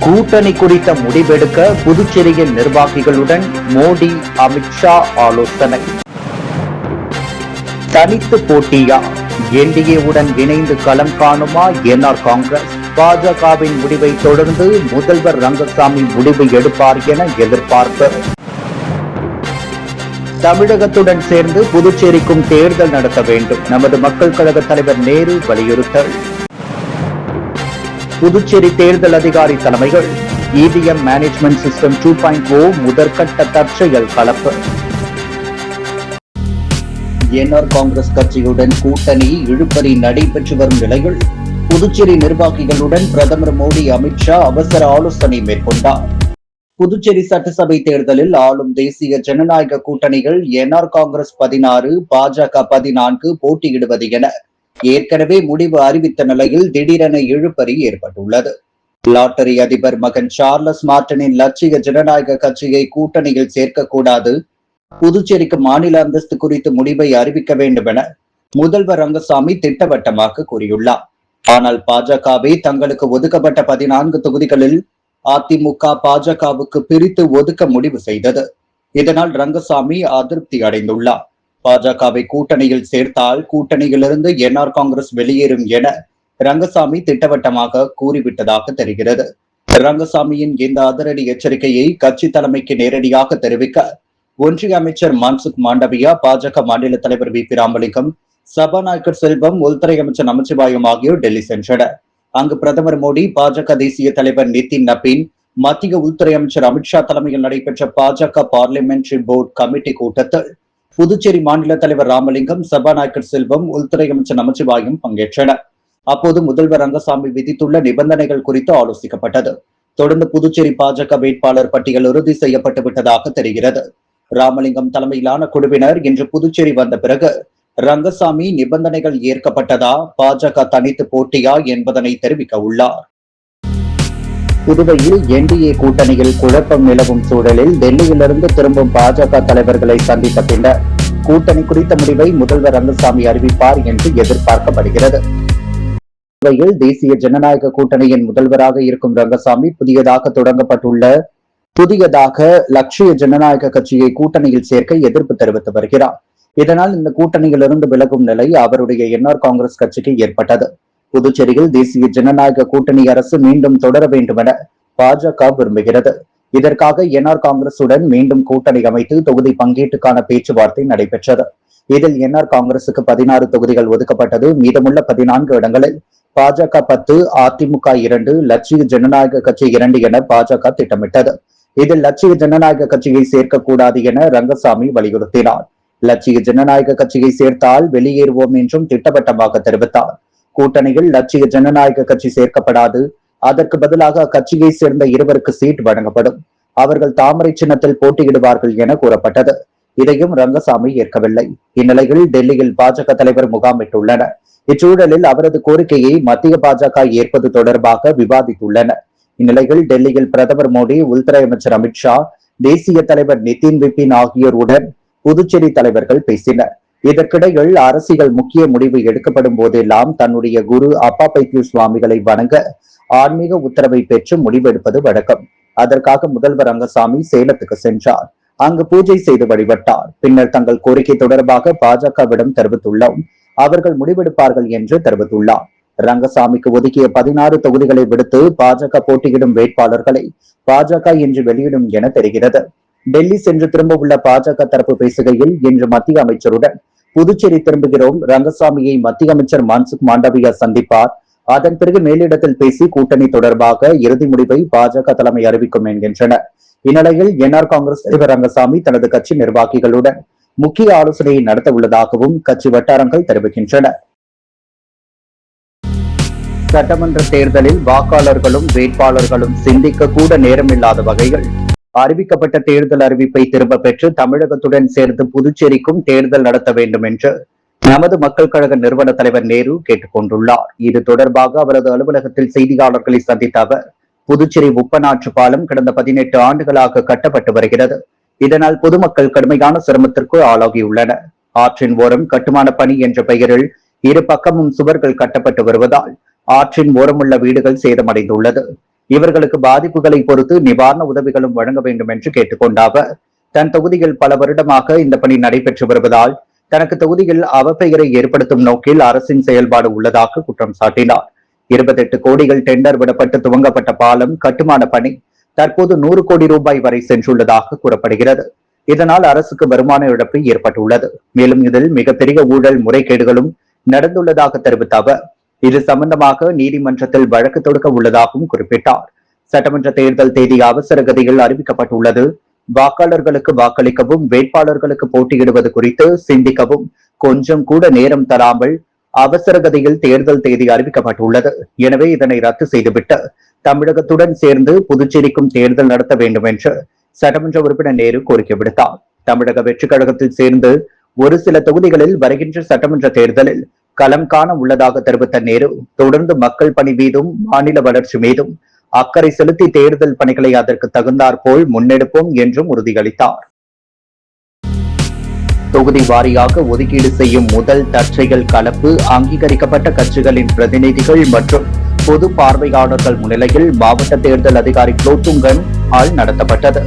கூட்டணி குறித்த முடிவெடுக்க புதுச்சேரியின் நிர்வாகிகளுடன் மோடி அமித்ஷா ஆலோசனை. தனித்து போட்டியா? என்டிஏவுடன் இணைந்து களம் காணுமா என்ஆர் காங்கிரஸ்? பாஜகவின் முடிவை தொடர்ந்து முதல்வர் ரங்கசாமி முடிவு எடுப்பார் என எதிர்பார்ப்பு. தமிழகத்துடன் சேர்ந்து புதுச்சேரிக்கும் தேர்தல் நடத்த வேண்டும், நமது மக்கள் கழக தலைவர் நேரு வலியுறுத்தல். புதுச்சேரி தேர்தல் அதிகாரி தலைமைகள் இவிஎம் மேனேஜ்மெண்ட் சிஸ்டம் 2.0 முதற்கட்ட தற்செயல் கலப்பு. என்ஆர் காங்கிரஸ் கட்சியுடன் கூட்டணி இழுபறி நடைபெற்று வரும் நிலையில் புதுச்சேரி நிர்வாகிகளுடன் பிரதமர் மோடி அமித்ஷா அவசர ஆலோசனை மேற்கொண்டார். புதுச்சேரி சட்டசபை தேர்தலில் ஆளும் தேசிய ஜனநாயக கூட்டணிகள் என்ஆர் காங்கிரஸ் 16, பாஜக 14 போட்டியிடுவது என ஏற்கனவே முடிவு அறிவித்த நிலையில் திடீரென இழுபறி ஏற்பட்டுள்ளது. லாட்டரி அதிபர் மகன் சார்லஸ் மார்டினின் லட்சிய ஜனநாயக கட்சியை கூட்டணியில் சேர்க்கக்கூடாது, புதுச்சேரிக்கு மாநில அந்தஸ்து குறித்து முடிவை அறிவிக்க வேண்டும் என முதல்வர் ரங்கசாமி திட்டவட்டமாக கூறியுள்ளார். ஆனால் பாஜகவை தங்களுக்கு ஒதுக்கப்பட்ட 14 தொகுதிகளில் அதிமுக பாஜகவுக்கு பிரித்து ஒதுக்க முடிவு செய்தது. இதனால் ரங்கசாமி அதிருப்தி அடைந்துள்ளார். பாஜகவை கூட்டணியில் சேர்த்தால் கூட்டணியிலிருந்து என்ஆர் காங்கிரஸ் வெளியேறும் என ரங்கசாமி திட்டவட்டமாக கூறிவிட்டதாக தெரிகிறது. ரங்கசாமியின் இந்த அதிரடி எச்சரிக்கையை கட்சி தலைமைக்கு நேரடியாக தெரிவிக்க ஒன்றிய அமைச்சர் மன்சுக் மாண்டவியா, பாஜக மாநில தலைவர் வி பி ராமலிங்கம், சபாநாயகர் செல்வம், உள்துறை அமைச்சர் நமச்சிவாயம் ஆகியோர் டெல்லி சென்றனர். அங்கு பிரதமர் மோடி, பாஜக தேசிய தலைவர் நிதின் நபீன், மத்திய உள்துறை அமைச்சர் அமித்ஷா தலைமையில் நடைபெற்ற பாஜக பார்லிமெண்டரி போர்டு கமிட்டி கூட்டத்தில் புதுச்சேரி மாநில தலைவர் ராமலிங்கம், சபாநாயகர் செல்வம், உள்துறை அமைச்சர் நமச்சிவாயம் பங்கேற்றனர். அப்போது முதல்வர் ரங்கசாமி விதித்துள்ள நிபந்தனைகள் குறித்து ஆலோசிக்கப்பட்டது. தொடர்ந்து புதுச்சேரி பாஜக வேட்பாளர் பட்டியல் இறுதி செய்யப்பட்டு விட்டதாக தெரிகிறது. ராமலிங்கம் தலைமையிலான குழுவினர் இன்று புதுச்சேரி வந்த பிறகு ரங்கசாமி நிபந்தனைகள் ஏற்கப்பட்டதா, பாஜக தனித்து போட்டியா என்பதனை தெரிவிக்க உள்ளார். புதுவையில் என்டிஏ கூட்டணியில் குழப்பம் நிலவும் சூழலில் டெல்லியிலிருந்து திரும்பும் பாஜக தலைவர்களை சந்தித்த பின்னர் கூட்டணி குறித்த முடிவை முதல்வர் ரங்கசாமி அறிவிப்பார் என்று எதிர்பார்க்கப்படுகிறது. புதுவையில் தேசிய ஜனநாயக கூட்டணியின் முதல்வராக இருக்கும் ரங்கசாமி புதியதாக லட்சிய ஜனநாயக கட்சியை கூட்டணியில் சேர்க்க எதிர்ப்பு தெரிவித்து வருகிறார். இதனால் இந்த கூட்டணியிலிருந்து விலகும் நிலை அவருடைய என்ஆர் காங்கிரஸ் கட்சிக்கு ஏற்பட்டது. புதுச்சேரியில் தேசிய ஜனநாயக கூட்டணி அரசு மீண்டும் தொடர வேண்டும் என பாஜக விரும்புகிறது. இதற்காக என்ஆர் காங்கிரசுடன் மீண்டும் கூட்டணி அமைத்து தொகுதி பங்கீட்டுக்கான பேச்சுவார்த்தை நடைபெற்றது. இதில் என்ஆர் காங்கிரசுக்கு 16 தொகுதிகள் ஒதுக்கப்பட்டது. மீதமுள்ள 14 இடங்களில் பாஜக 10, அதிமுக 2, லட்சிய ஜனநாயக கட்சி 2 என பாஜக திட்டமிட்டது. இதில் லட்சிய ஜனநாயக கட்சியை சேர்க்கக்கூடாது என ரங்கசாமி வலியுறுத்தினார். லட்சிய ஜனநாயக கட்சியை சேர்த்தால் வெளியேறுவோம் என்றும் திட்டவட்டமாக தெரிவித்தார். கூட்டணியில் லட்சிய ஜனநாயக கட்சி சேர்க்கப்படாது, அதற்கு பதிலாக அக்கட்சியை சேர்ந்த 2 சீட் வழங்கப்படும், அவர்கள் தாமரை சின்னத்தில் போட்டியிடுவார்கள் என கூறப்பட்டது. இதையும் ரங்கசாமி ஏற்கவில்லை. இந்நிலையில் டெல்லியில் பாஜக தலைவர் முகாமிட்டுள்ளனர். இச்சூழலில் அவரது கோரிக்கையை மத்திய பாஜக ஏற்பது தொடர்பாக விவாதித்துள்ளனர். இந்நிலையில் டெல்லியில் பிரதமர் மோடி, உள்துறை அமைச்சர் அமித்ஷா, தேசிய தலைவர் நிதின் நபீன் ஆகியோருடன் புதுச்சேரி தலைவர்கள் பேசினர். இதற்கிடையில் அரசியல் முக்கிய முடிவு எடுக்கப்படும் போதெல்லாம் தன்னுடைய குரு அப்பா பைத்திய சுவாமிகளை வணங்க ஆன்மீக உத்தரவை பெற்று முடிவெடுப்பது வழக்கம். அதற்காக முதல்வர் ரங்கசாமி சேலத்துக்கு சென்றார். அங்கு பூஜை செய்து வழிபட்டார். பின்னர் தங்கள் கோரிக்கை தொடர்பாக பாஜகவிடம் தெரிவித்துள்ளோம், அவர்கள் முடிவெடுப்பார்கள் என்று தெரிவித்துள்ளார். ரங்கசாமிக்கு ஒதுக்கிய 16 தொகுதிகளை விடுத்து பாஜக போட்டியிடும் வேட்பாளர்களை பாஜக இன்று வெளியிடும் என தெரிகிறது. டெல்லி சென்று திரும்ப உள்ள பாஜக தரப்பு பேசுகையில், இன்று மத்திய அமைச்சருடன் புதுச்சேரி திரும்புகிறோம், ரங்கசாமியை மத்திய அமைச்சர் மன்சுக் மாண்டவியா சந்திப்பார், அதன் பிறகு மேலிடத்தில் பேசி கூட்டணி தொடர்பாக இறுதி முடிவை பாஜக தலைமை அறிவிக்கும் என்கின்றனர். இந்நிலையில் என்ஆர் காங்கிரஸ் தலைவர் ரங்கசாமி தனது கட்சி நிர்வாகிகளுடன் முக்கிய ஆலோசனையை நடத்த உள்ளதாகவும் கட்சி வட்டாரங்கள் தெரிவிக்கின்றன. சட்டமன்ற தேர்தலில் வாக்காளர்களும் வேட்பாளர்களும் சிந்திக்க கூட நேரமில்லாத வகையில் அறிவிக்கப்பட்ட தேர்தல் அறிவிப்பை திரும்ப பெற்று தமிழகத்துடன் சேர்ந்து புதுச்சேரிக்கும் தேர்தல் நடத்த வேண்டும் என்று நமது மக்கள் கழக நிறுவன தலைவர் நேரு கேட்டுக் கொண்டுள்ளார். இது தொடர்பாக அவரது அலுவலகத்தில் செய்தியாளர்களை சந்தித்த அவர், புதுச்சேரி உப்பனாற்று பாலம் கடந்த 18 ஆண்டுகளாக கட்டப்பட்டு வருகிறது. இதனால் பொதுமக்கள் கடுமையான சிரமத்திற்கு ஆளாகியுள்ளனர். ஆற்றின் ஓரம் கட்டுமான பணி என்ற பெயரில் இரு பக்கமும் சுவர்கள் கட்டப்பட்டு வருவதால் ஆற்றின் ஓரமுள்ள வீடுகள் சேதமடைந்துள்ளது. இவர்களுக்கு பாதிப்புகளை பொறுத்து நிவாரண உதவிகளும் வழங்க வேண்டும் என்று கேட்டுக்கொண்ட அவர், தன் தொகுதியில் பல வருடமாக இந்த பணி நடைபெற்று வருவதால் தனக்கு தொகுதியில் அவப்பெயரை ஏற்படுத்தும் நோக்கில் அரசின் செயல்பாடு உள்ளதாக குற்றம் சாட்டினார். 28 கோடிகள் டெண்டர் விடப்பட்டு துவங்கப்பட்ட பாலம் கட்டுமான பணி தற்போது 100 கோடி ரூபாய் வரை சென்றுள்ளதாக கூறப்படுகிறது. இதனால் அரசுக்கு வருமான இழப்பு ஏற்பட்டுள்ளது. மேலும் இதில் மிகப்பெரிய ஊழல் முறைகேடுகளும் நடந்துள்ளதாக தெரிவித்த அவர், இது சம்பந்தமாக நீதிமன்றத்தில் வழக்கு தொடுக்க உள்ளதாகவும் குறிப்பிட்டார். சட்டமன்ற தேர்தல் தேதி அவசர கதியில் அறிவிக்கப்பட்டுள்ளது. வாக்காளர்களுக்கு வாக்களிக்கவும் வேட்பாளர்களுக்கு போட்டியிடுவது குறித்து சிந்திக்கவும் கொஞ்சம் கூட நேரம் தராமல் அவசர கதியில் தேர்தல் தேதி அறிவிக்கப்பட்டுள்ளது. எனவே இதனை ரத்து செய்துவிட்டு தமிழகத்துடன் சேர்ந்து புதுச்சேரிக்கும் தேர்தல் நடத்த வேண்டும் என்று சட்டமன்ற உறுப்பினர் நேரு கோரிக்கை விடுத்தார். தமிழக வெற்றிக் கழகத்தில் சேர்ந்து ஒரு சில தொகுதிகளில் வருகின்ற சட்டமன்ற தேர்தலில் களம் காண உள்ளதாக தெரிவித்த நேரு, தொடர்ந்து மக்கள் பணி மீதும் மாநில வளர்ச்சி மீதும் அக்கறை செலுத்தி தேர்தல் பணிகளை அதற்கு தகுந்தாற்போல் முன்னெடுப்போம் என்றும் உறுதியளித்தார். தொகுதி வாரியாக ஒதுக்கீடு செய்யும் முதல் தற்செயல் கலப்பு அங்கீகரிக்கப்பட்ட கட்சிகளின் பிரதிநிதிகள் மற்றும் பொது பார்வையாளர்கள் முன்னிலையில் மாவட்ட தேர்தல் அதிகாரி குலோத்துங்கன் ஆல் நடத்தப்பட்டது.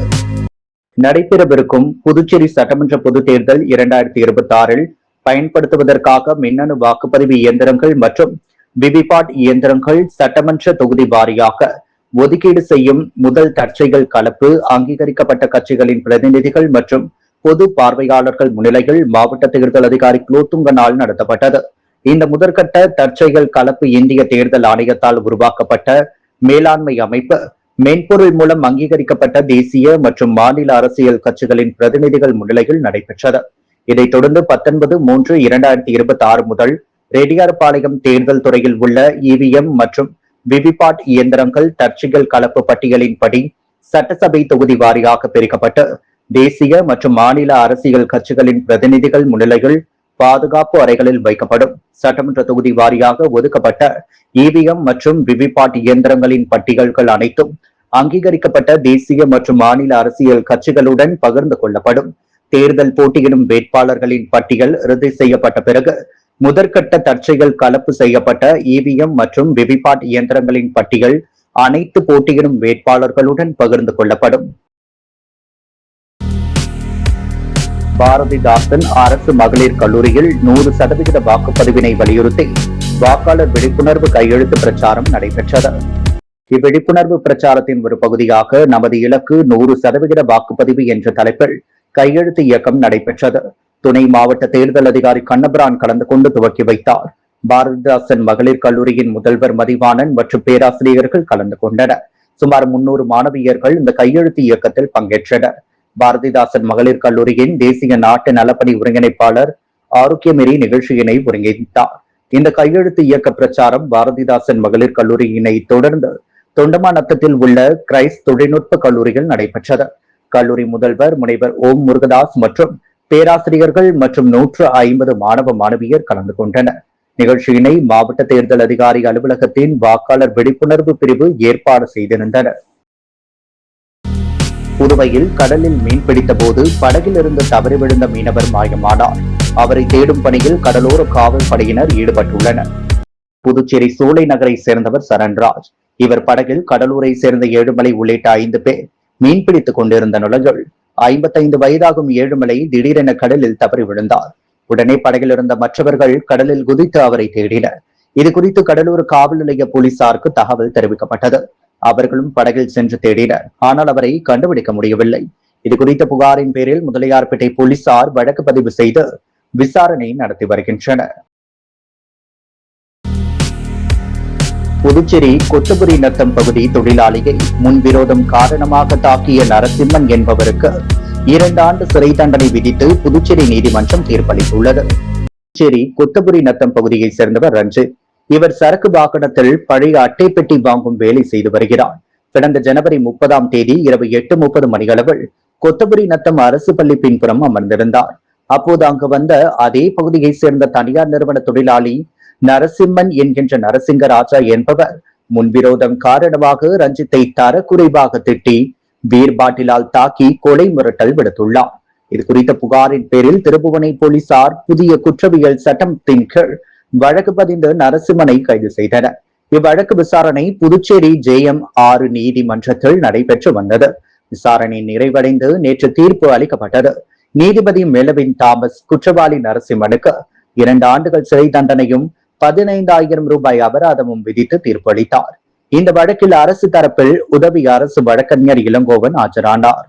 நடைபெறவிருக்கும் புதுச்சேரி சட்டமன்ற பொதுத் தேர்தல் 2026 பயன்படுத்துவதற்காக மின்னணு வாக்குப்பதிவு இயந்திரங்கள் மற்றும் விவிபாட் இயந்திரங்கள் சட்டமன்ற தொகுதி வாரியாக ஒதுக்கீடு செய்யும் முதல் தற்செயல் கலப்பு அங்கீகரிக்கப்பட்ட கட்சிகளின் பிரதிநிதிகள் மற்றும் பொது பார்வையாளர்கள் முன்னிலையில் மாவட்ட தேர்தல் அதிகாரி குலோத்துங்கனால் நடத்தப்பட்டது. இந்த முதற்கட்ட தற்செயல் கலப்பு இந்திய தேர்தல் ஆணையத்தால் உருவாக்கப்பட்ட மேலாண்மை அமைப்பு மென்பொருள் மூலம் அங்கீகரிக்கப்பட்ட தேசிய மற்றும் மாநில அரசியல் கட்சிகளின் பிரதிநிதிகள் முன்னிலையில் நடைபெற்றது. இதைத் தொடர்ந்து 19/2/2026 முதல் ரெட்டியார்பாளையம் தேர்தல் துறையில் உள்ள இவிஎம் மற்றும் விவிபாட் இயந்திரங்கள் தற்செயல் கலப்பு பட்டியலின்படி சட்டசபை தொகுதி வாரியாக பிரிக்கப்பட்டு தேசிய மற்றும் மாநில அரசியல் கட்சிகளின் பிரதிநிதிகள் முன்னிலையில் பாதுகாப்பு அறைகளில் வைக்கப்படும். சட்டமன்ற தொகுதி வாரியாக ஒதுக்கப்பட்ட இவிஎம் மற்றும் விவிபாட் இயந்திரங்களின் பட்டியல்கள் அனைத்தும் அங்கீகரிக்கப்பட்ட தேசிய மற்றும் மாநில அரசியல் கட்சிகளுடன் பகிர்ந்து கொள்ளப்படும். தேர்தல் போட்டியிடும் வேட்பாளர்களின் பட்டியல் இறுதி செய்யப்பட்ட பிறகு முதற்கட்ட தற்செயல் கலப்பு செய்யப்பட்ட இவிஎம் மற்றும் விவிபாட் இயந்திரங்களின் பட்டியல் அனைத்து போட்டியிடும் வேட்பாளர்களுடன் பகிர்ந்து கொள்ளப்படும். பாரதிதாசன் அரசு மகளிர் கல்லூரியில் 100% வாக்குப்பதிவினை வலியுறுத்தி வாக்காளர் விழிப்புணர்வு கையெழுத்து பிரச்சாரம் நடைபெற்றது. இவ்விழிப்புணர்வு பிரச்சாரத்தின் ஒரு பகுதியாக நமது இலக்கு 100% வாக்குப்பதிவு என்ற தலைப்பில் கையெழுத்து இயக்கம் நடைபெற்றது. துணை மாவட்ட தேர்தல் அதிகாரி கண்ணபிரான் கலந்து கொண்டு துவக்கி வைத்தார். பாரதிதாசன் மகளிர் கல்லூரியின் முதல்வர் மதிவாணன் மற்றும் பேராசிரியர்கள் கலந்து கொண்டனர். சுமார் 300 மாணவியர்கள் இந்த கையெழுத்து இயக்கத்தில் பங்கேற்றனர். பாரதிதாசன் மகளிர் கல்லூரியின் தேசிய நாட்டு நலப்பணி ஒருங்கிணைப்பாளர் ஆரோக்கியமேரி நிகழ்ச்சியினை ஒருங்கிணைத்தார். இந்த கையெழுத்து இயக்க பிரச்சாரம் பாரதிதாசன் மகளிர் கல்லூரியினை தொடர்ந்து தொண்டமாநத்தத்தில் உள்ள கிரைஸ்ட் தொழில்நுட்ப கல்லூரியில் நடைபெற்றது. கல்லூரி முதல்வர் முனைவர் ஓம் முருகதாஸ் மற்றும் பேராசிரியர்கள் மற்றும் 150 மாணவ மாணவியர் கலந்து கொண்டனர். நிகழ்ச்சியினை மாவட்ட தேர்தல் அதிகாரி அலுவலகத்தின் வாக்காளர் விழிப்புணர்வு பிரிவு ஏற்பாடு செய்திருந்தனர். புதுவையில் கடலில் மீன் பிடித்த போது படகில் இருந்து தவறி விழுந்த மீனவர் மாயமானார். அவரை தேடும் பணியில் கடலோர காவல் படையினர் ஈடுபட்டுள்ளனர். புதுச்சேரி சூளை நகரை சேர்ந்தவர் சரண்ராஜ். இவர் படகில் கடலூரை சேர்ந்த ஏழுமலை உள்ளிட்ட 5 பேர் மீன்பிடித்துக் கொண்டிருந்த நிலையில் 55 வயதாகும் ஏழுமலை திடீரென கடலில் தவறி விழுந்தார். உடனே படகில் இருந்த மற்றவர்கள் கடலில் குதித்து அவரை தேடினர். இது குறித்து கடலூர் காவல் நிலைய போலீசாருக்கு தகவல் தெரிவிக்கப்பட்டது. அவர்களும் படகில் சென்று தேடினர். ஆனால் அவரை கண்டுபிடிக்க முடியவில்லை. இது குறித்த புகாரின் பேரில் முதலியார்பேட்டை போலீசார் வழக்கு பதிவு செய்து விசாரணை நடத்தி வருகின்றனர். புதுச்சேரி கொத்தபுரி நத்தம் பகுதி தொழிலாளியை முன்விரோதம் காரணமாக தாக்கிய நரசிம்மன் என்பவருக்கு 2 ஆண்டு சிறை தண்டனை விதித்து புதுச்சேரி நீதிமன்றம் தீர்ப்பளித்துள்ளது. புதுச்சேரி கொத்தபுரி நத்தம் பகுதியை சேர்ந்தவர் ரஞ்சித். இவர் சரக்கு வாகனத்தில் பழைய அட்டை பெட்டி வாங்கும் வேலை செய்து வருகிறார். கடந்த ஜனவரி 30ஆம் தேதி இரவு 8:30 மணியளவில் கொத்தபுரி நத்தம் அரசு பள்ளி பின்புறம் அமர்ந்திருந்தார். அப்போது அங்கு வந்த அதே பகுதியை சேர்ந்த தனியார் நிறுவன தொழிலாளி நரசிம்மன் என்கின்ற நரசிங்கராஜா என்பவர் முன்விரோதம் காரணமாக ரஞ்சித்தை தரக்குறைவாக திட்டி பீர் பாட்டிலால் தாக்கி கொலை மிரட்டல் விடுத்துள்ளார். இது குறித்த புகாரின் பேரில் திருபுவனை போலீசார் புதிய குற்றவியல் சட்டத்தின் கீழ் வழக்கு பதிந்து நரசிம்மனை கைது செய்தனர். இவ்வழக்கு விசாரணை புதுச்சேரி JM6 நீதிமன்றத்தில் நடைபெற்று வந்தது. விசாரணை நிறைவடைந்து நேற்று தீர்ப்பு அளிக்கப்பட்டது. நீதிபதி மெலவின் தாமஸ் குற்றவாளி நரசிம்மனுக்கு 2 ஆண்டுகள் சிறை தண்டனையும் 15,000 ரூபாய் அபராதமும் விதித்து தீர்ப்பு அளித்தார். இந்த வழக்கில் அரசு தரப்பில் உதவி அரசு வழக்கறிஞர் இளங்கோவன் ஆஜரானார்.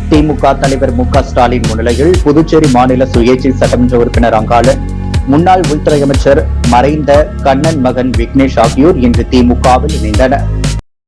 திமுக தலைவர் MK ஸ்டாலின் முன்னிலையில் புதுச்சேரி மாநில சுயேட்சை சட்டமன்ற உறுப்பினர் அங்காளன், முன்னாள் உள்துறை அமைச்சர் மறைந்த கண்ணன் மகன் விக்னேஷ் ஆகியோர் இன்று திமுகவில் இணைந்தனர்.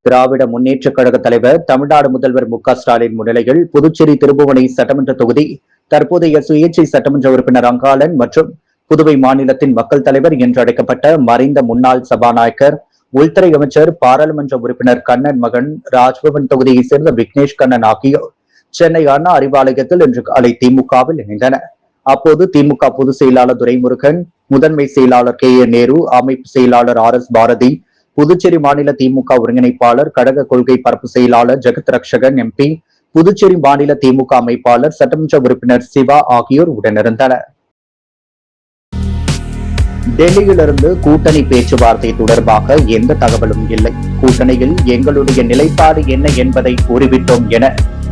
திராவிட முன்னேற்ற கழக தலைவர் தமிழ்நாடு முதல்வர் MK ஸ்டாலின் முன்னிலையில் புதுச்சேரி திருபுவனை சட்டமன்ற தொகுதி தற்போதைய சுயேட்சை சட்டமன்ற உறுப்பினர் அங்காளன் மற்றும் புதுவை மாநிலத்தின் மக்கள் தலைவர் என்று அழைக்கப்பட்ட மறைந்த முன்னாள் சபாநாயகர் உள்துறை அமைச்சர் பாராளுமன்ற உறுப்பினர் கண்ணன் மகன் ராஜ்பவன் தொகுதியைச் சேர்ந்த விக்னேஷ் கண்ணன் ஆகியோர் சென்னை அண்ணா அறிவாலயத்தில் இன்று காலை திமுகவில் இணைந்தனர். அப்போது திமுக பொதுச் செயலாளர் துரைமுருகன், முதன்மை செயலாளர் KA நேரு, அமைப்பு செயலாளர் RS பாரதி, புதுச்சேரி மாநில திமுக ஒருங்கிணைப்பாளர் கழக கொள்கை பரப்பு செயலாளர் ஜெகத் ரக்ஷகன் MP, புதுச்சேரி மாநில திமுக அமைப்பாளர் சட்டமன்ற உறுப்பினர் சிவா ஆகியோர் உடனிருந்தனர். டெல்லியிலிருந்து கூட்டணி பேச்சுவார்த்தை தொடர்பாக எந்த தகவலும் இல்லை. கூட்டணியில் எங்களுடைய நிலைப்பாடு என்ன என்பதை கூறிவிட்டோம் என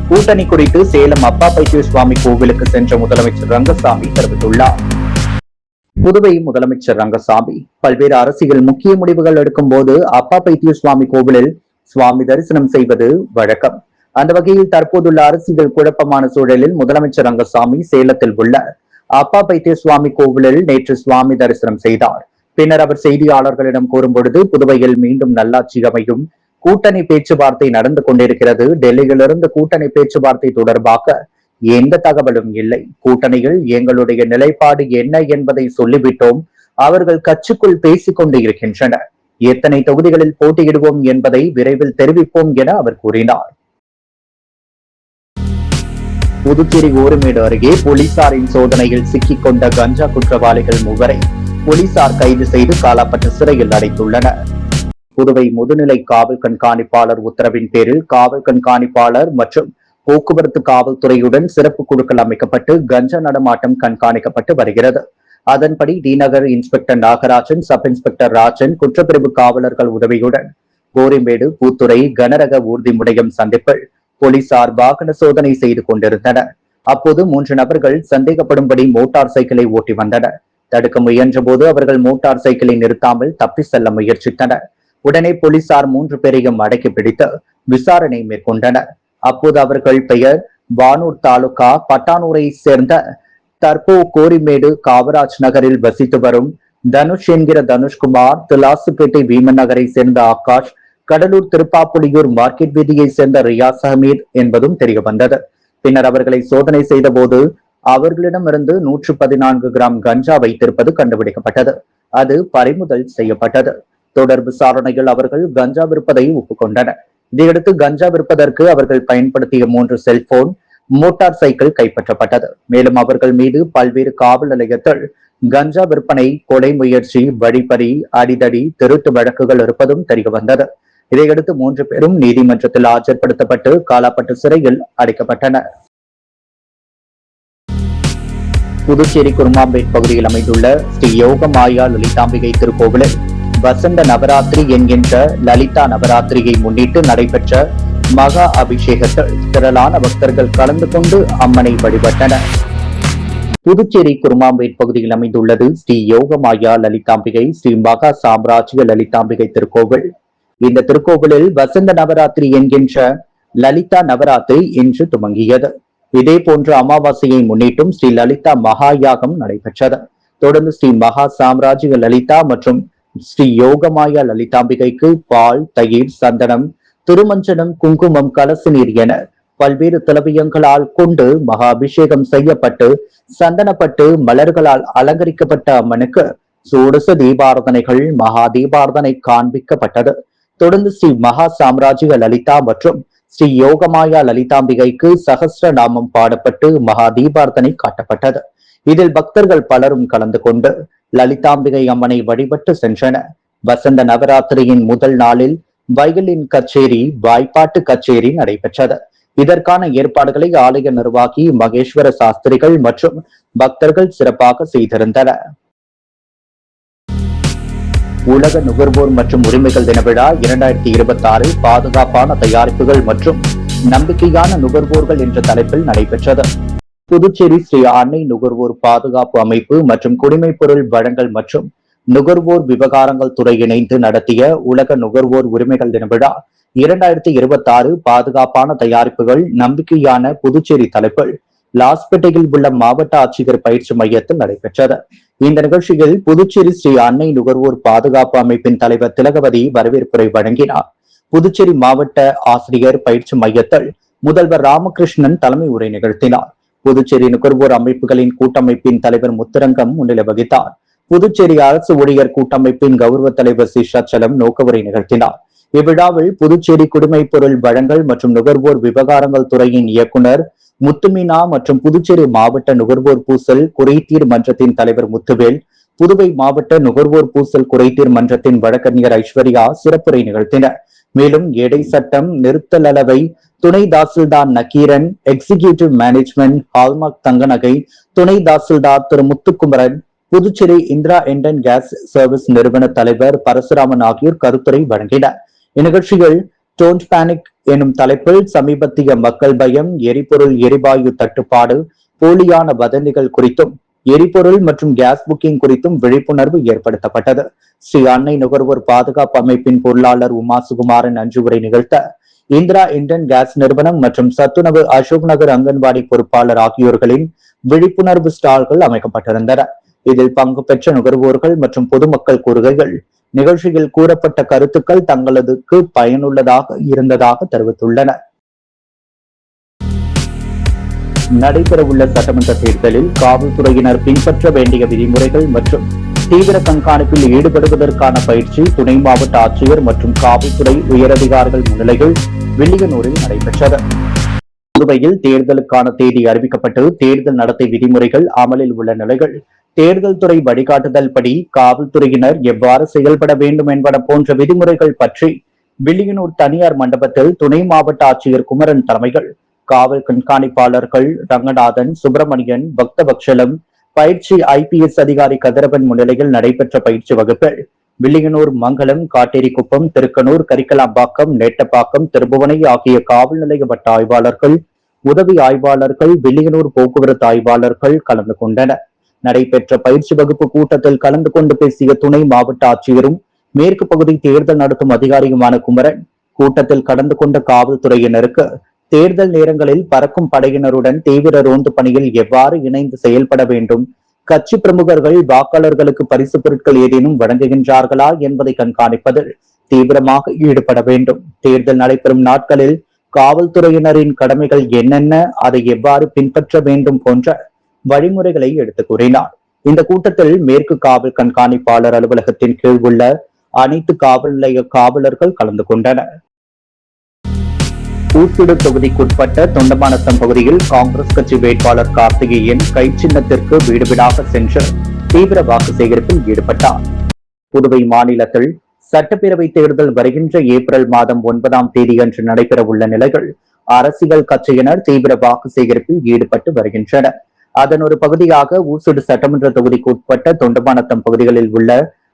கூட்டணி குறித்து சேலம் அப்பா பைத்திய சுவாமி கோவிலுக்கு சென்ற முதலமைச்சர் ரங்கசாமி தெரிவித்துள்ளார். புதுவை முதலமைச்சர் ரங்கசாமி பல்வேறு அரசியல் முக்கிய முடிவுகள் எடுக்கும் போது அப்பா பைத்திய சுவாமி கோவிலில் சுவாமி தரிசனம் செய்வது வழக்கம். அந்த வகையில் தற்போதுள்ள அரசியல் குழப்பமான சூழலில் முதலமைச்சர் ரங்கசாமி சேலத்தில் உள்ள அப்பா பைத்திய சுவாமி கோவிலில் நேற்று சுவாமி தரிசனம் செய்தார். பின்னர் அவர் செய்தியாளர்களிடம் கூறும்பொழுது, புதுவையில் மீண்டும் நல்லாட்சி அமையும், கூட்டணி பேச்சுவார்த்தை நடந்து கொண்டிருக்கிறது. டெல்லியிலிருந்து கூட்டணி பேச்சுவார்த்தை தொடர்பாக எந்த தகவலும் இல்லை. கூட்டணியில் எங்களுடைய நிலைப்பாடு என்ன என்பதை சொல்லிவிட்டோம். அவர்கள் கட்சிக்குள் பேசிக் கொண்டு இருக்கின்றனர். எத்தனை தொகுதிகளில் போட்டியிடுவோம் என்பதை விரைவில் தெரிவிப்போம் என அவர் கூறினார். புதுச்சேரி ஓரமேடு அருகே போலீசாரின் சோதனையில் சிக்கிக் கொண்ட கஞ்சா குற்றவாளிகள் 3 போலீசார் கைது செய்து காலாப்பட்டு சிறையில் அடைத்துள்ளனர். புதுவை முதுநிலை காவல் கண்காணிப்பாளர் உத்தரவின் பேரில் காவல் கண்காணிப்பாளர் மற்றும் போக்குவரத்து காவல்துறையுடன் சிறப்பு குழுக்கள் அமைக்கப்பட்டு கஞ்சா நடமாட்டம் கண்காணிக்கப்பட்டு வருகிறது. அதன்படி T Nagar inspector Nagarajan, sub inspector Rajan, குற்றப்பிரிவு காவலர்கள் உதவியுடன் கோரிமேடு, பூத்துறை, கனரக ஊர்தி முனையம் சந்திப்பில் போலீசார் வாகன சோதனை செய்து கொண்டிருந்தனர். அப்போது 3 நபர்கள் சந்தேகப்படும்படி மோட்டார் சைக்கிளை ஓட்டி வந்தனர். தடுக்க முயன்ற போது அவர்கள் மோட்டார் சைக்கிளை நிறுத்தாமல் தப்பி செல்ல முயற்சித்தனர். உடனே போலீசார் 3 பேரையும் அடக்கி பிடித்து விசாரணை மேற்கொண்டனர். அப்போது அவர்கள் பெயர் வானூர் தாலுகா பட்டானூரை சேர்ந்த தற்போ கோரிமேடு காமராஜ் நகரில் வசித்து வரும் தனுஷ் என்கிற தனுஷ்குமார், திலாசுப்பேட்டை வீமன் நகரை சேர்ந்த ஆகாஷ், கடலூர் திருப்பாப்புலியூர் மார்க்கெட் வீதியை சேர்ந்த ரியாஸ் அஹமீத் என்பதும் தெரிய வந்தது. பின்னர் அவர்களை சோதனை செய்த போது அவர்களிடமிருந்து 114 கிராம் கஞ்சா வைத்திருப்பது கண்டுபிடிக்கப்பட்டது. அது பறிமுதல் செய்யப்பட்டது. தொடர் விசாரணையில் அவர்கள் கஞ்சா விற்பதை ஒப்புக்கொண்டனர். இதையடுத்து கஞ்சா விற்பதற்கு அவர்கள் பயன்படுத்திய 3 செல்போன், மோட்டார் சைக்கிள் கைப்பற்றப்பட்டது. மேலும் அவர்கள் மீது பல்வேறு காவல் நிலையத்தில் கஞ்சா விற்பனை, கொலை முயற்சி, வழிப்பறி, அடிதடி, திருட்டு வழக்குகள் இருப்பதும் தெரிய வந்தது. இதையடுத்து 3 பேரும் நீதிமன்றத்தில் ஆஜர்படுத்தப்பட்டு காலாப்பட்டு சிறையில் அடைக்கப்பட்டனர். புதுச்சேரி குருமாம்பேட் பகுதியில் அமைந்துள்ள ஸ்ரீ யோக மாயா லலிதாம்பிகை திருக்கோவிலில் வசந்த நவராத்திரி என்கின்ற லலிதா நவராத்திரியை முன்னிட்டு நடைபெற்ற மகா அபிஷேகத்தில் திரளான பக்தர்கள் கலந்து கொண்டு அம்மனை வழிபட்டனர். புதுச்சேரி குருமாம்பேட் பகுதியில் அமைந்துள்ளது ஸ்ரீ யோக மாயா லலிதாம்பிகை ஸ்ரீ மகா சாம்ராஜ்ய லலிதாம்பிகை திருக்கோவில். இந்த திருக்கோவிலில் வசந்த நவராத்திரி என்கின்ற லலிதா நவராத்திரி இன்று துவங்கியது. இதே போன்ற அமாவாசையை முன்னிட்டும் ஸ்ரீ லலிதா மகா யாகம் நடைபெற்றது. தொடர்ந்து ஸ்ரீ மகா சாம்ராஜ்ய லலிதா மற்றும் ஸ்ரீ யோகமாயா லலிதாம்பிகைக்கு பால், தயிர், சந்தனம், திருமஞ்சனம், குங்குமம், கலசு நீர் என பல்வேறு திரவியங்களால் கொண்டு மகா அபிஷேகம் செய்யப்பட்டு சந்தனப்பட்டு மலர்களால் அலங்கரிக்கப்பட்ட அம்மனுக்கு சோடச தீபாரதனைகள், மகா தீபாரதனை காண்பிக்கப்பட்டது. தொடர்ந்து ஸ்ரீ மகா சாம்ராஜ்ய லலிதா மற்றும் ஸ்ரீ யோகமாயா லலிதாம்பிகைக்கு சகஸ்ர நாமம் பாடப்பட்டு மகா தீபாரதனை காட்டப்பட்டது. இதில் பக்தர்கள் பலரும் கலந்து கொண்டு லலிதாம்பிகை அம்மனை வழிபட்டு சென்றனர். வசந்த நவராத்திரியின் முதல் நாளில் வயலின் கச்சேரி, வாய்ப்பாட்டு கச்சேரி நடைபெற்றது. இதற்கான ஏற்பாடுகளை ஆலய நிர்வாகி மகேஸ்வர சாஸ்திரிகள் மற்றும் பக்தர்கள் சிறப்பாக செய்திருந்தனர். உலக நுகர்வோர் மற்றும் உரிமைகள் தின விழா 2026 பாதுகாப்பான தயாரிப்புகள் மற்றும் நம்பிக்கையான நுகர்வோர்கள் என்ற தலைப்பில் நடைபெற்றது. புதுச்சேரி ஸ்ரீ அன்னை நுகர்வோர் பாதுகாப்பு அமைப்பு மற்றும் குடிமைப்பொருள் வழங்கல் மற்றும் நுகர்வோர் விவகாரங்கள் துறை இணைந்து நடத்திய உலக நுகர்வோர் உரிமைகள் தின விழா 2026 பாதுகாப்பான தயாரிப்புகள் நம்பிக்கையான புதுச்சேரி தலைப்பில் லாஸ்பேட்டையில் உள்ள மாவட்ட ஆட்சியர் பயிற்சி மையத்தில் நடைபெற்றது. இந்த நிகழ்ச்சியில் புதுச்சேரி ஸ்ரீ அன்னை நுகர்வோர் பாதுகாப்பு அமைப்பின் தலைவர் திலகவதி வரவேற்புரை வழங்கினார். புதுச்சேரி மாவட்ட ஆசிரியர் பயிற்சி மையத்தில் முதல்வர் ராமகிருஷ்ணன் தலைமை உரை நிகழ்த்தினார். புதுச்சேரி நுகர்வோர் அமைப்புகளின் கூட்டமைப்பின் தலைவர் முத்துரங்கம் முன்னிலை வகித்தார். புதுச்சேரி அரசு ஊழியர் கூட்டமைப்பின் கௌரவ தலைவர் சிஷாச்சலம் நோக்கவுரை நிகழ்த்தினார். இவ்விழாவில் புதுச்சேரி குடிமைப் பொருள் வழங்கல் மற்றும் நுகர்வோர் விவகாரங்கள் துறையின் இயக்குநர் முத்துமீனா மற்றும் புதுச்சேரி மாவட்ட நுகர்வோர் பூசல் குறைதீர் மன்றத்தின் தலைவர் முத்துவேல், புதுவை மாவட்ட நுகர்வோர் பூசல் குறைதீர் மன்றத்தின் வழக்கறிஞர் ஐஸ்வர்யா சிறப்புரை நிகழ்த்தினர். மேலும் எடை சட்டம், நிறுத்தல் அளவை, துணை தாசில்தார் நக்கீரன், எக்ஸிகியூட்டிவ் மேனேஜ்மெண்ட், ஹால்மார்க் தங்க நகை துணை தாசில்தார் Thiru Muthukumaran, Puducherry Indira Indane gas service நிறுவன தலைவர் பரசுராமன் ஆகியோர் கருத்துரை வழங்கினர். இந்நிகழ்ச்சியில் டோன்ட் பேனிக் எனும் தலைப்பில் சமீபத்திய மக்கள் பயம், எரிபொருள் எரிவாயு தட்டுப்பாடு, போலியான வதந்திகள் குறித்தும் எரிபொருள் மற்றும் கேஸ் புக்கிங் குறித்தும் விழிப்புணர்வு ஏற்படுத்தப்பட்டது. ஸ்ரீ அன்னை நுகர்வோர் பாதுகாப்பு அமைப்பின் பொருளாளர் உமா சுகுமாரன் நன்றியுரை நிகழ்த்த இந்திரா இண்டன் கேஸ் நிறுவனம் மற்றும் சத்துணவு அசோக் நகர் அங்கன்வாடி பொறுப்பாளர் ஆகியோர்களின் விழிப்புணர்வு ஸ்டால்கள் அமைக்கப்பட்டிருந்தன. இதில் பங்கு பெற்ற நுகர்வோர்கள் மற்றும் பொதுமக்கள் கூறுகையில் நிகழ்ச்சியில் கூறப்பட்ட கருத்துக்கள் தங்களதுக்கு பயனுள்ளதாக இருந்ததாக தெரிவித்துள்ளனர். நடைபெறவுள்ள சட்டமன்ற தேர்தலில் காவல்துறையினர் பின்பற்ற வேண்டிய விதிமுறைகள் மற்றும் தீவிர கண்காணிப்பில் ஈடுபடுவதற்கான பயிற்சி துணை மாவட்ட ஆட்சியர் மற்றும் காவல்துறை உயரதிகாரிகள் முன்னிலையில் வில்லியனூரில் நடைபெற்றது. புதுவையில் தேர்தலுக்கான தேதி அறிவிக்கப்பட்டு தேர்தல் நடத்தை விதிமுறைகள் அமலில் உள்ள நிலையில் தேர்தல் துறை வழிகாட்டுதல் படி காவல்துறையினர் எவ்வாறு செயல்பட வேண்டும் என்பன போன்ற விதிமுறைகள் பற்றி வில்லியனூர் தனியார் மண்டபத்தில் துணை மாவட்ட ஆட்சியர் குமரன் தலைமையில் காவல் கண்காணிப்பாளர்கள் ரங்கநாதன், சுப்பிரமணியன், பக்தபக்ஷலம், பயிற்சி IPS அதிகாரி கதிரவன் முன்னிலையில் நடைபெற்ற பயிற்சி வகுப்பில் வில்லியனூர், மங்கலம், காட்டேரிக்குப்பம், திருக்கனூர், கரிக்கலாம்பாக்கம், நேட்டப்பாக்கம், திருபுவனை ஆகிய காவல் நிலைய வட்ட ஆய்வாளர்கள், உதவி ஆய்வாளர்கள், வில்லியனூர் போக்குவரத்து ஆய்வாளர்கள் கலந்து கொண்டனர். நடைபெற்ற பயிற்சி வகுப்பு கூட்டத்தில் கலந்து கொண்டு பேசிய துணை மாவட்ட ஆட்சியரும் மேற்கு பகுதி தேர்தல் நடத்தும் அதிகாரியுமான குமரன், கூட்டத்தில் கலந்து கொண்ட காவல்துறையினருக்கு தேர்தல் நேரங்களில் பறக்கும் படையினருடன் தீவிர ரோந்து பணியில் எவ்வாறு இணைந்து செயல்பட வேண்டும், கட்சி பிரமுகர்கள் வாக்காளர்களுக்கு பரிசு பொருட்கள் ஏதேனும் வழங்குகின்றார்களா என்பதை கண்காணிப்பதில் தீவிரமாக ஈடுபட வேண்டும், தேர்தல் நடைபெறும் நாட்களில் காவல்துறையினரின் கடமைகள் என்னென்ன, அதை எவ்வாறு பின்பற்ற வேண்டும் போன்ற வழிமுறைகளை எடுத்துக் கூறினார். இந்த கூட்டத்தில் மேற்கு காவல் கண்காணிப்பாளர் அலுவலகத்தின் கீழ் உள்ள அனைத்து காவல் நிலைய காவலர்கள் கலந்து கொண்டனர். ஊசுடு தொகுதிக்குட்பட்ட தொண்டமானத்தம் பகுதியில் காங்கிரஸ் கட்சி வேட்பாளர் கார்த்திகேயன் கை சின்னத்திற்கு வீடு வீடாக சென்று தீவிர வாக்கு சேகரிப்பில் ஈடுபட்டார். புதுவை மாநிலத்தில் சட்டப்பேரவை தேர்தல் வருகின்ற ஏப்ரல் மாதம் 9ஆம் தேதியன்று நடைபெறவுள்ள நிலையில் அரசியல் கட்சியினர் தீவிர வாக்கு சேகரிப்பில் ஈடுபட்டு வருகின்றனர். அதன் ஒரு பகுதியாக ஊசுடு சட்டமன்ற தொகுதிக்கு உட்பட்ட தொண்டமானத்தம் பகுதிகளில் உள்ள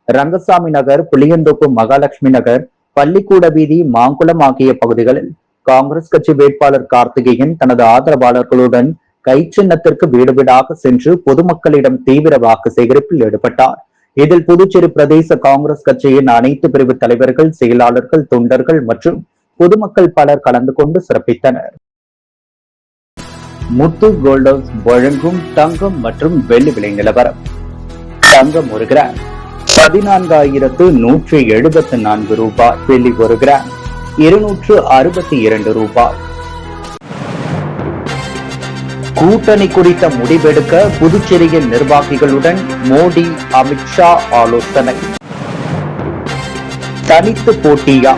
ரங்கசாமி நகர், புளியந்தோப்பு, மகாலட்சுமி நகர், பள்ளிக்கூட வீதி, மாங்குளம் ஆகிய பகுதிகளில் காங்கிரஸ் கட்சி வேட்பாளர் கார்த்திகேயன் தனது ஆதரவாளர்களுடன் கை சின்னத்திற்கு வீடு வீடாக சென்று பொதுமக்களிடம் தீவிர வாக்கு சேகரிப்பில் ஈடுபட்டார். இதில் புதுச்சேரி பிரதேச காங்கிரஸ் கட்சியின் அனைத்து பிரிவு தலைவர்கள், செயலாளர்கள், தொண்டர்கள் மற்றும் பொதுமக்கள் பலர் கலந்து கொண்டு சிறப்பித்தனர். முத்து கோல்ட் ஹவுஸ் வழங்கும் தங்கம் மற்றும் வெள்ளி விலை நிலவரம். தங்கம் 1 கிராம் 14,174 ரூபாய், வெள்ளி 1 கிராம் 262 ரூபாய். கூட்டணி குறித்த முடிவெடுக்க புதுச்சேரியின் நிர்வாகிகளுடன் மோடி, அமித்ஷா ஆலோசனை. தனித்து போட்டியா,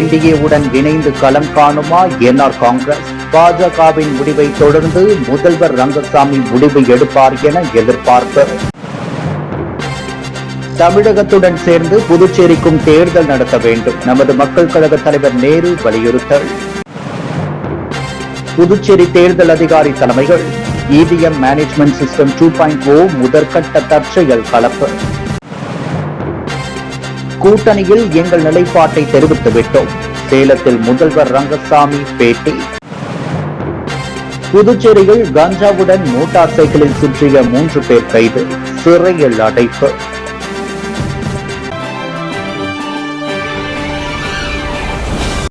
NDA-உடன் இணைந்து களம் காணுமா NR காங்கிரஸ்? பாஜகவின் முடிவை தொடர்ந்து முதல்வர் ரங்கசாமி முடிவு எடுப்பார் என எதிர்பார்ப்பு. தமிழகத்துடன் சேர்ந்து புதுச்சேரிக்கும் தேர்தல் நடத்த வேண்டும், நமது மக்கள் கழக தலைவர் நேரு வலியுறுத்தல். புதுச்சேரி தேர்தல் அதிகாரி தலைமைகள் EVM மேனேஜ்மெண்ட் சிஸ்டம் 2.0 முதற்கட்ட தற்செயல் கலப்பு. கூட்டணியில் எங்கள் நிலைப்பாட்டை தெரிவித்துவிட்டோம். சேலத்தில் முதல்வர் ரங்கசாமி பேட்டி. புதுச்சேரியில் கஞ்சாவுடன் மோட்டார் சைக்கிளில் சுற்றிய 3 பேர் கைது, சிறையில் அடைப்பு.